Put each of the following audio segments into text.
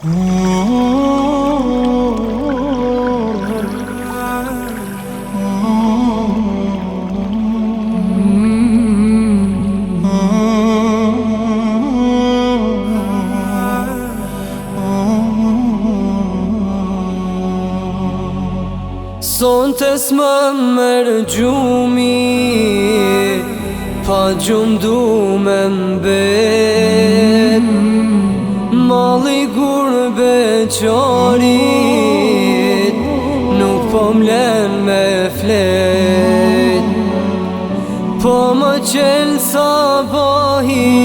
Sonte s'më merë gjumi, pa gjumë du me mbet. Mali gurbe qarit, nuk po m'len me flet. Po më qenë sabahi,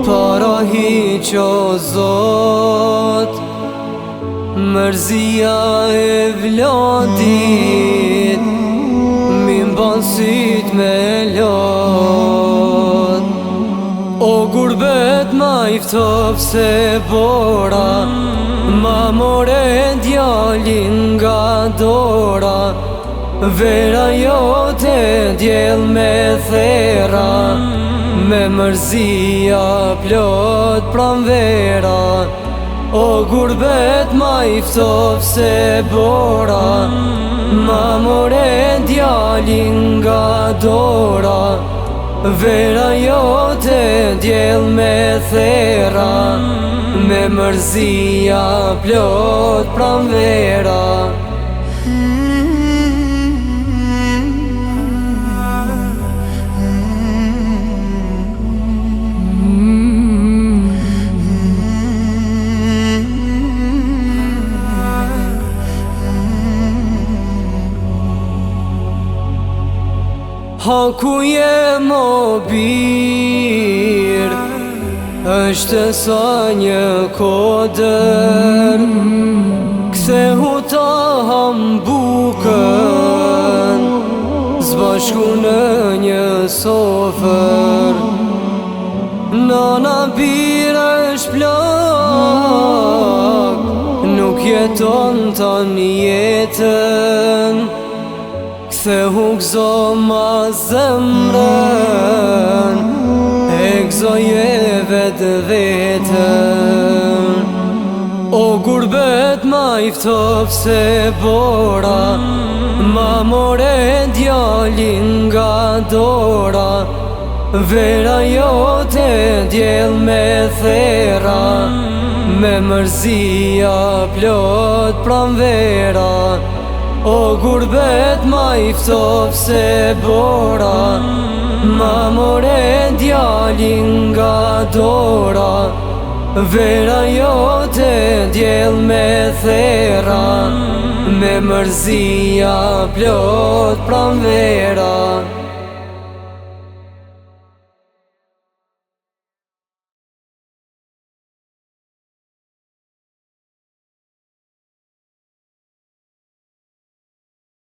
para hiq o Zot. Mërzia e vladit mi mban syt me lot. O gurbet ma iftop se bora, ma more djalin nga dora. Vera jote djel me thera, me mërzia plot pranvera. O gurbet ma iftop se bora, ma more djalin nga dora. Vera jote djel me thera, me mërzia plot pranvera. Haku je mo bir, është sa një kodër. Kthehu ta hambukën, zbashku në një sofër. Nana bir është plak, nuk jeton tan jetën. Kthehu gzo ma zemrën, e gzoje vetë vetën. O gurbet ma iftop se bora, ma more djalin nga dora. Vera jote djel me thera, me mërzia plot pranvera. O gurbet ma iftop se bora, ma more djalin nga dora. Vera jote djel me thera, me mërzia plot pranvera.